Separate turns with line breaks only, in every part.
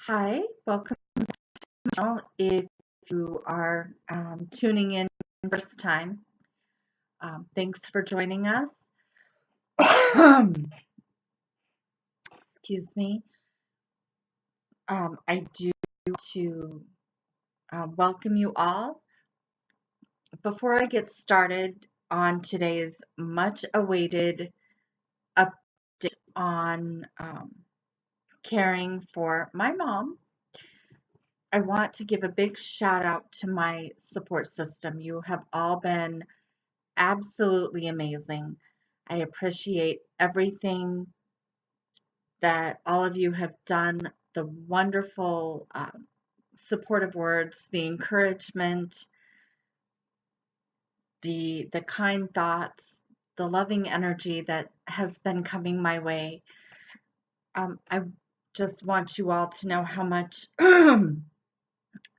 Hi, welcome. If you are tuning in first time, thanks for joining us. Excuse me. I do to welcome you all. Before I get started on today's much awaited update on caring for my mom, I want to give a big shout out to my support system. You have all been absolutely amazing. I appreciate everything that all of you have done, the wonderful supportive words, the encouragement, the kind thoughts, the loving energy that has been coming my way. I just want you all to know how much I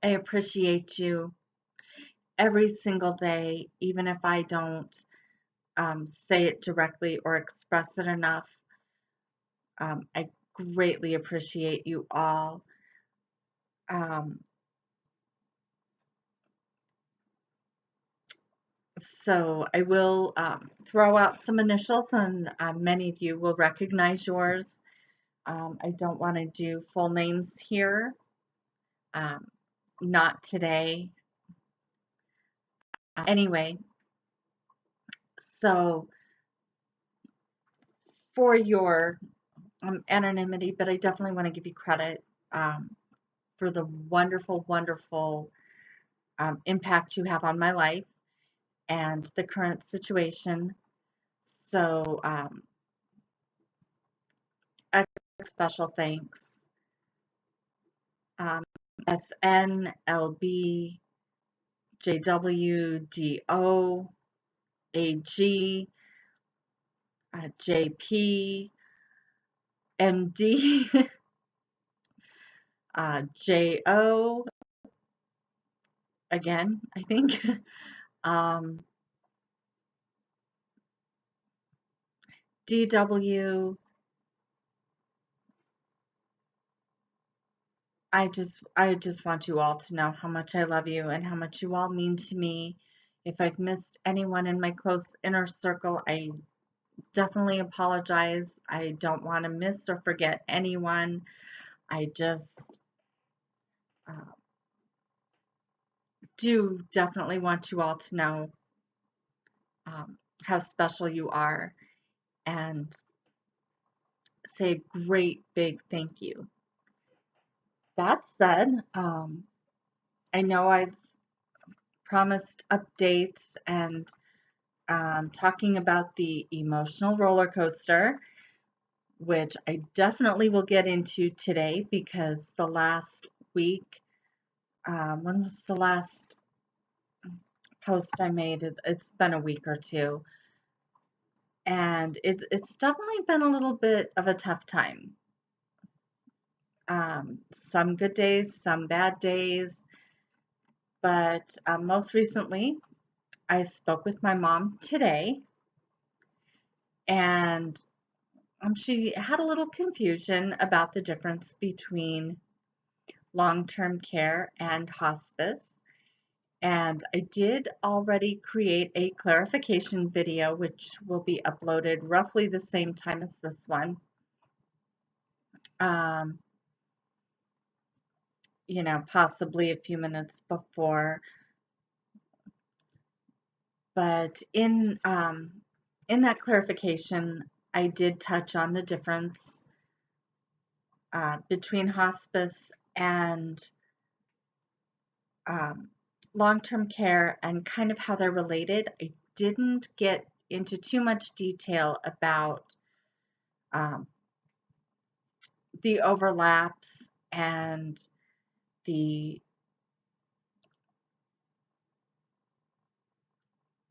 appreciate you every single day, even if I don't say it directly or express it enough. I greatly appreciate you all. Um, so I will throw out some initials, and many of you will recognize yours. I don't want to do full names here, um, not today. Anyway, so for your anonymity, but I definitely want to give you credit for the wonderful, wonderful impact you have on my life and the current situation. So, a special thanks. Um, SNLB, JWDO, AG, JP, MD, JO, again, I think, DW. I just want you all to know how much I love you and how much you all mean to me. If I've missed anyone in my close inner circle, I definitely apologize. I don't want to miss or forget anyone. I just uh, do definitely want you all to know how special you are and say a great big thank you. That said, I know I've promised updates and talking about the emotional roller coaster, which I definitely will get into today because the last week, when was the last post I made? It's been a week or two, and it's definitely been a little bit of a tough time. Some good days, some bad days, but most recently, I spoke with my mom today, and she had a little confusion about the difference between long-term care and hospice. And I did already create a clarification video, which will be uploaded roughly the same time as this one. Um, possibly a few minutes before. But in that clarification, I did touch on the difference between hospice and um, long-term care and kind of how they're related. I didn't get into too much detail about um, the overlaps and the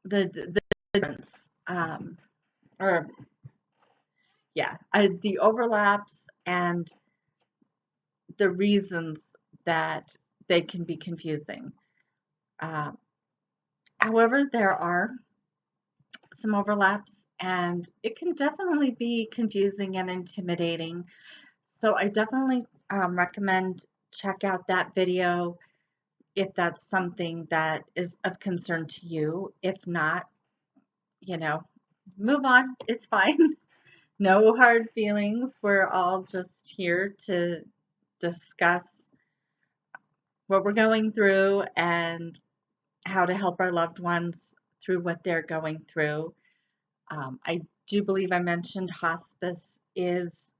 the difference, or yeah, the overlaps and the reasons that they can be confusing. Uh, However, there are some overlaps, and it can definitely be confusing and intimidating. So I definitely recommend check out that video if that's something that is of concern to you. If not, you know, move on. It's fine. No hard feelings. We're all just here to discuss what we're going through and how to help our loved ones through what they're going through. I do believe I mentioned hospice is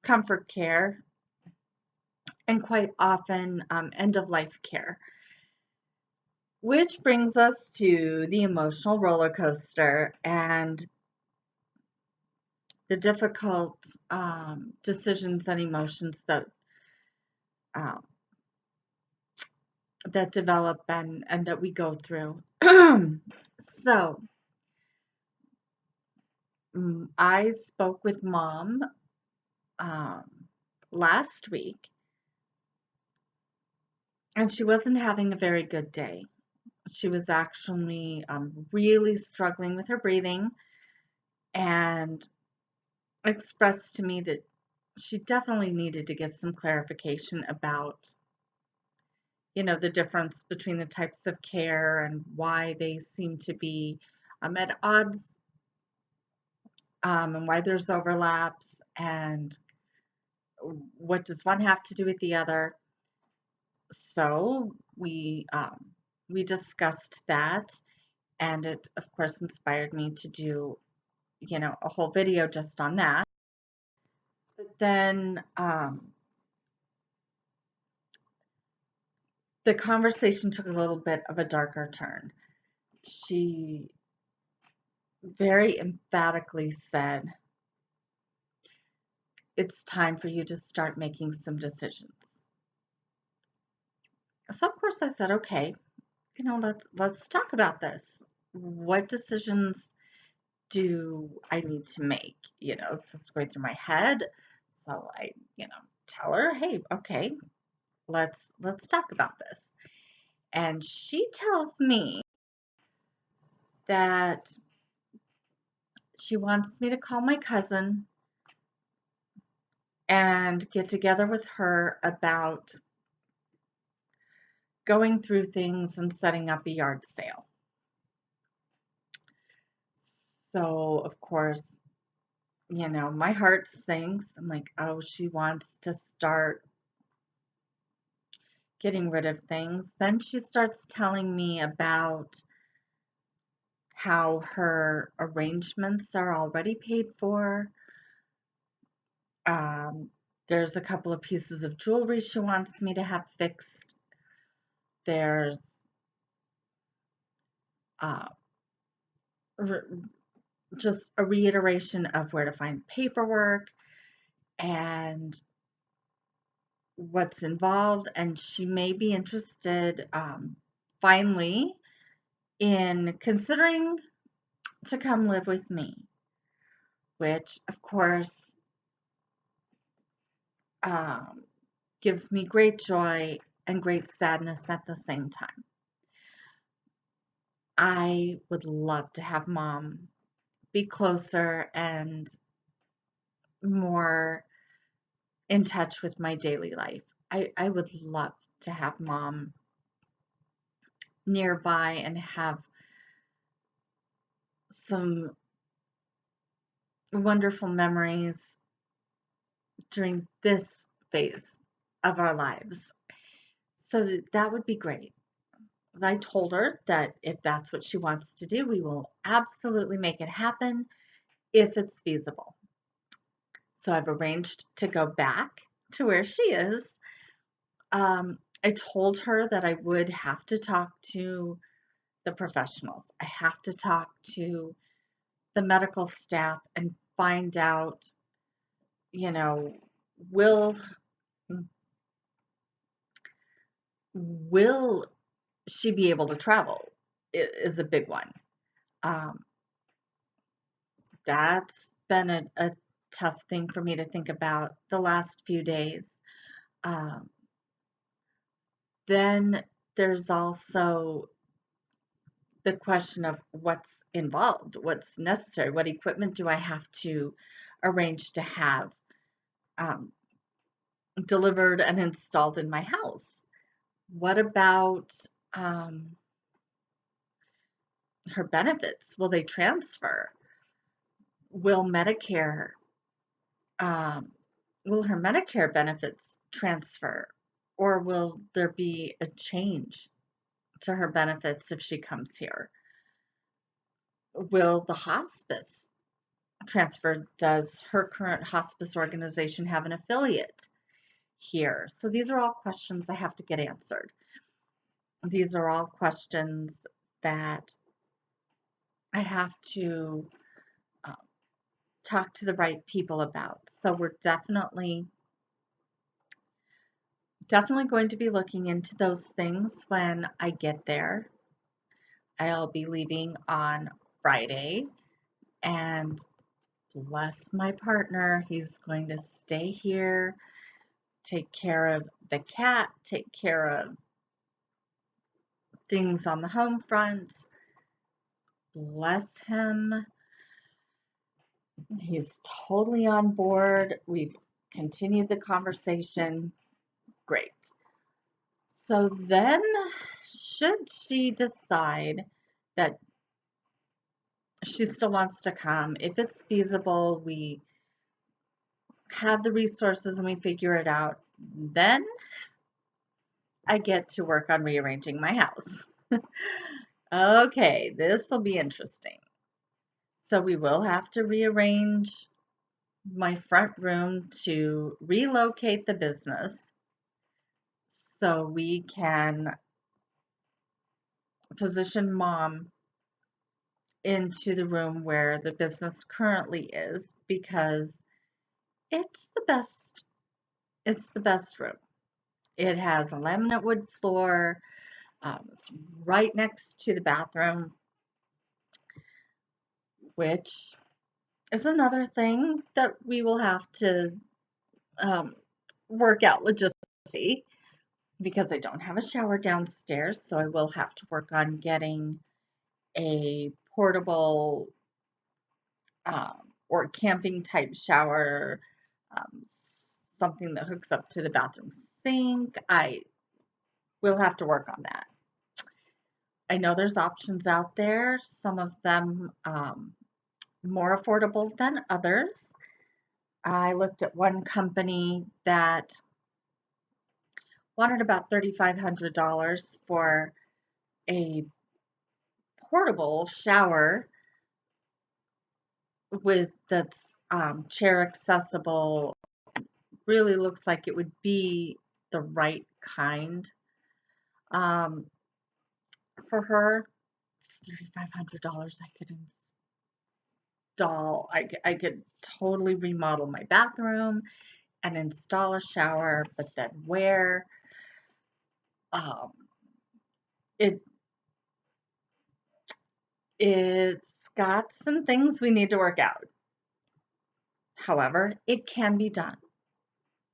comfort care and quite often end of life care, which brings us to the emotional roller coaster and the difficult decisions and emotions um, that develop and that we go through. So I spoke with mom um, last week, and she wasn't having a very good day. She was actually really struggling with her breathing and expressed to me that she definitely needed to get some clarification about, the difference between the types of care and why they seem to be at odds, and why there's overlaps and what does one have to do with the other. So we discussed that, and it of course inspired me to do a whole video just on that. But then the conversation took a little bit of a darker turn. She very emphatically said, it's time for you to start making some decisions. So of course I said, okay, let's talk about this. What decisions do I need to make? It's what's going through my head. So I, tell her, hey, okay, let's talk about this. And she tells me that she wants me to call my cousin and get together with her about going through things and setting up a yard sale. So, of course, my heart sinks. I'm like, oh, she wants to start getting rid of things. Then she starts telling me about how her arrangements are already paid for. Um, there's a couple of pieces of jewelry she wants me to have fixed. There's uh, just a reiteration of where to find paperwork and what's involved. And she may be interested, finally, in considering to come live with me, which, of course, um, gives me great joy and great sadness at the same time. I would love to have mom be closer and more in touch with my daily life. I would love to have mom nearby and have some wonderful memories during this phase of our lives. So that would be great. I told her that if that's what she wants to do, we will absolutely make it happen if it's feasible. So I've arranged to go back to where she is. I told her that I would have to talk to the professionals. I have to talk to the medical staff and find out, you know, will will she be able to travel is a big one. Um, that's been a tough thing for me to think about the last few days. Um, then there's also the question of what's involved, what's necessary, what equipment do I have to arrange to have? delivered and installed in my house? What about um, her benefits? Will they transfer? Will Medicare, um, will her Medicare benefits transfer? Or will there be a change to her benefits if she comes here? Will the hospice transfer? Does her current hospice organization have an affiliate here? So these are all questions I have to get answered. These are all questions that I have to uh, talk to the right people about. So we're definitely going to be looking into those things when I get there. I'll be leaving on Friday, and bless my partner, he's going to stay here, take care of the cat, take care of things on the home front. Bless him. He's totally on board. We've continued the conversation. Great. So then, should she decide that she still wants to come, if it's feasible, we have the resources and we figure it out, then I get to work on rearranging my house. Okay, this will be interesting. So we will have to rearrange my front room to relocate the business so we can position mom into the room where the business currently is, because it's the best room. It has a laminate wood floor. It's right next to the bathroom, which is another thing that we will have to um, work out logistically, because I don't have a shower downstairs. So I will have to work on getting a portable or camping type shower, um, something that hooks up to the bathroom sink. I will have to work on that. I know there's options out there, some of them more affordable than others. I looked at one company that wanted about $3,500 for a portable shower with that's chair accessible. Really looks like it would be the right kind um, for her. For $3,500, I could install. I could totally remodel my bathroom and install a shower, but then where um, it it's got some things we need to work out. However, it can be done.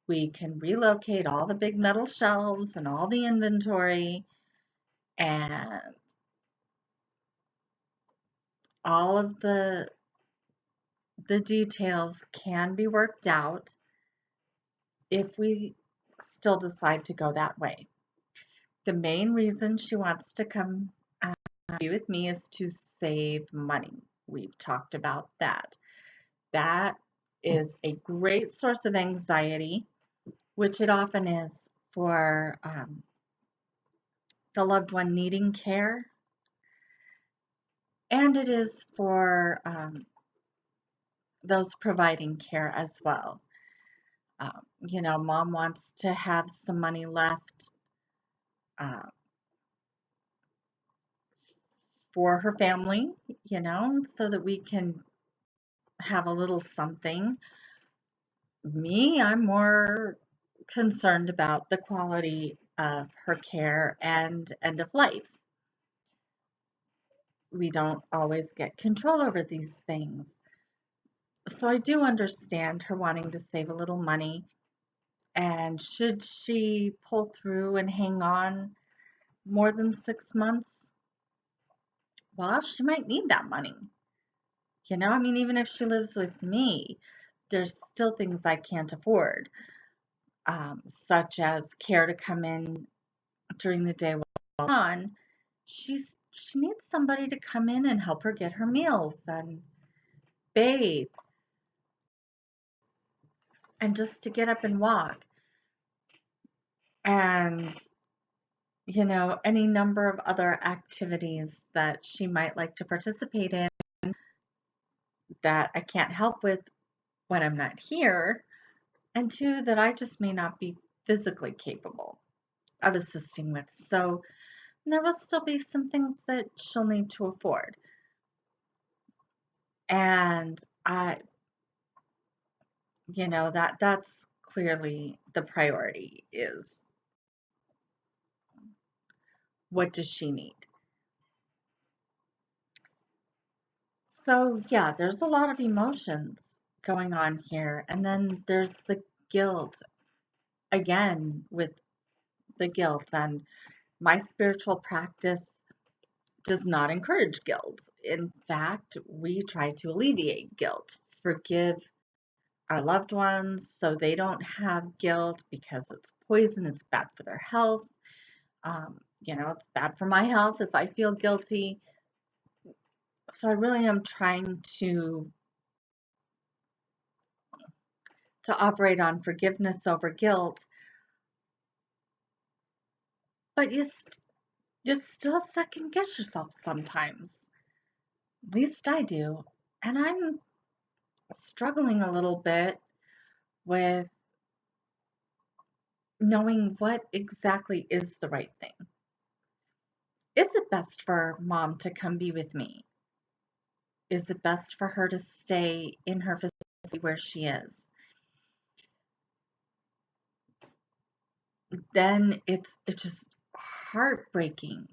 We can relocate all the big metal shelves and all the inventory, and all of the details can be worked out if we still decide to go that way. The main reason she wants to come be with me is to save money. We've talked about that. That is a great source of anxiety, which it often is for the loved one needing care, and it is for those providing care as well. Mom wants to have some money left uh, for her family, so that we can have a little something. Me, I'm more concerned about the quality of her care and end of life. We don't always get control over these things. So I do understand her wanting to save a little money. And should she pull through and hang on more than 6 months, well, she might need that money. I mean, even if she lives with me, there's still things I can't afford. such as care to come in during the day while on, she needs somebody to come in and help her get her meals and bathe and just to get up and walk. And any number of other activities that she might like to participate in that I can't help with when I'm not here, and two, that I just may not be physically capable of assisting with. So there will still be some things that she'll need to afford. And that's clearly the priority is what does she need? So yeah, there's a lot of emotions going on here. And then there's the guilt again with the guilt. And my spiritual practice does not encourage guilt. In fact, we try to alleviate guilt, forgive our loved ones so they don't have guilt because it's poison, it's bad for their health. It's bad for my health if I feel guilty. So I really am trying to operate on forgiveness over guilt, but you still second guess yourself sometimes. At least I do. And I'm struggling a little bit with knowing what exactly is the right thing. Is it best for mom to come be with me? Is it best for her to stay in her facility where she is? Then it's just heartbreaking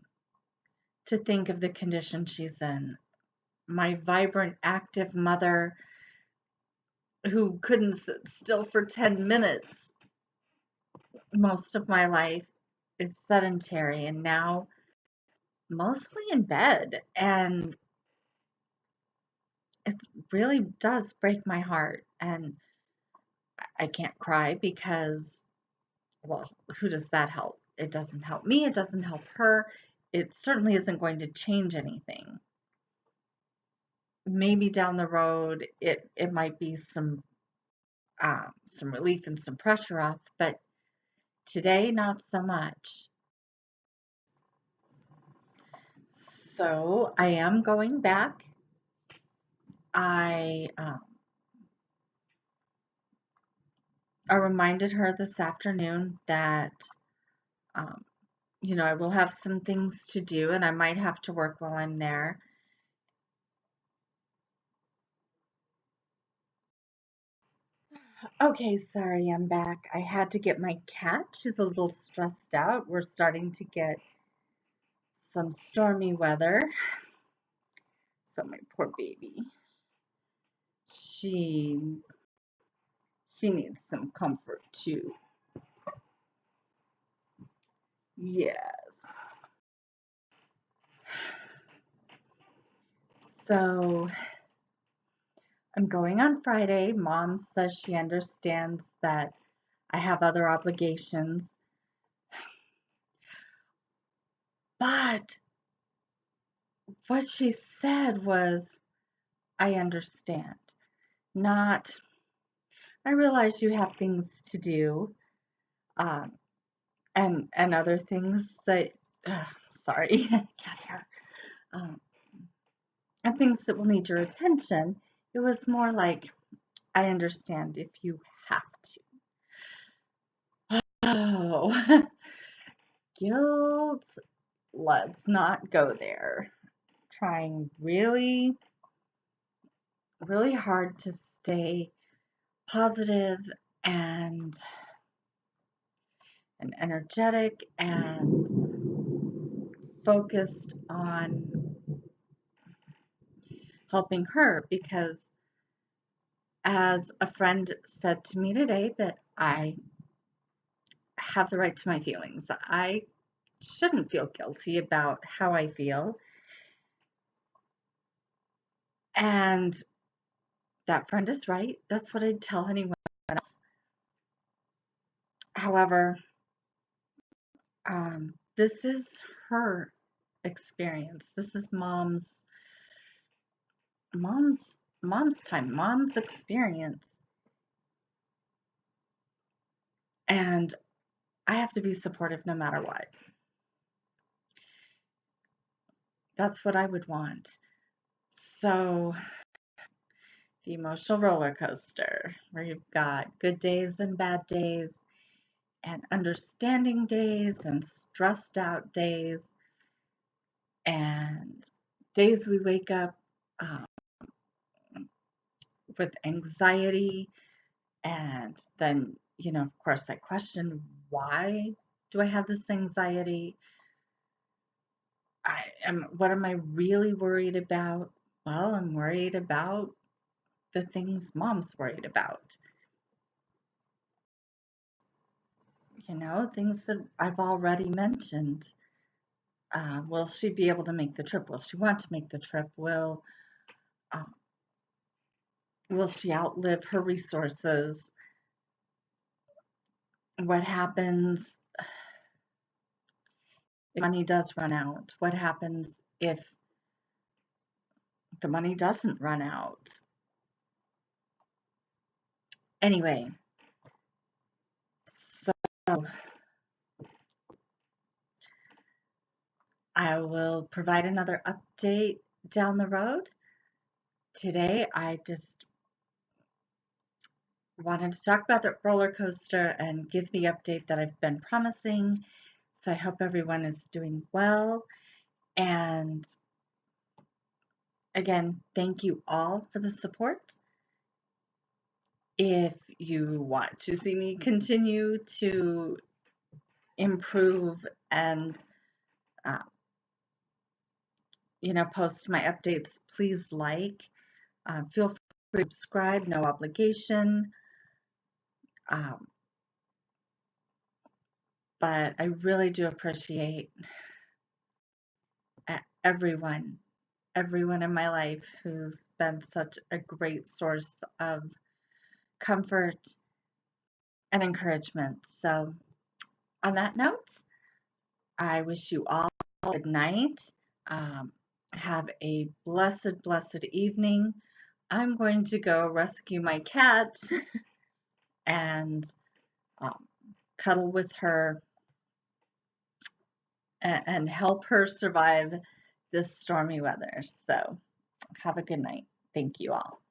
to think of the condition she's in. My vibrant, active mother who couldn't sit still for 10 minutes most of my life is sedentary and now mostly in bed. And it really does break my heart. And I can't cry because, well, who does that help? It doesn't help me. It doesn't help her. It certainly isn't going to change anything. Maybe down the road, it might be some relief and some pressure off, but today, not so much. So I am going back. I reminded her this afternoon that um, I will have some things to do and I might have to work while I'm there. Okay, sorry, I'm back. I had to get my cat. She's a little stressed out. We're starting to get some stormy weather. So my poor baby, she she needs some comfort too. Yes. So I'm going on Friday. Mom says she understands that I have other obligations, but what she said was, I understand. Not, I realize you have things to do, um, and other things that, sorry, cat hair, um, and things that will need your attention. It was more like, I understand if you have to. Oh, guilt. Let's not go there. Trying really, really hard to stay positive and energetic and focused on helping her because as a friend said to me today that I have the right to my feelings. I shouldn't feel guilty about how I feel. And that friend is right. That's what I'd tell anyone else. However, this is her experience. This is mom's time, mom's experience. And I have to be supportive no matter what. That's what I would want. So, the emotional roller coaster, where you've got good days and bad days, and understanding days, and stressed out days, and days we wake up um, with anxiety. And then, of course, I question, why do I have this anxiety? What am I really worried about? Well, I'm worried about the things mom's worried about. Things that I've already mentioned. Will she be able to make the trip? Will she want to make the trip? Uh, will she outlive her resources? What happens if money does run out? What happens if the money doesn't run out? Anyway, so I will provide another update down the road. Today, I just wanted to talk about the roller coaster and give the update that I've been promising. So I hope everyone is doing well. And again, thank you all for the support. If you want to see me continue to improve and uh, post my updates, please feel free to subscribe, no obligation. Um, but I really do appreciate everyone in my life who's been such a great source of comfort and encouragement. So, on that note, I wish you all a good night. Um, have a blessed, blessed evening. I'm going to go rescue my cat and um, cuddle with her and help her survive this stormy weather. So, have a good night. Thank you all.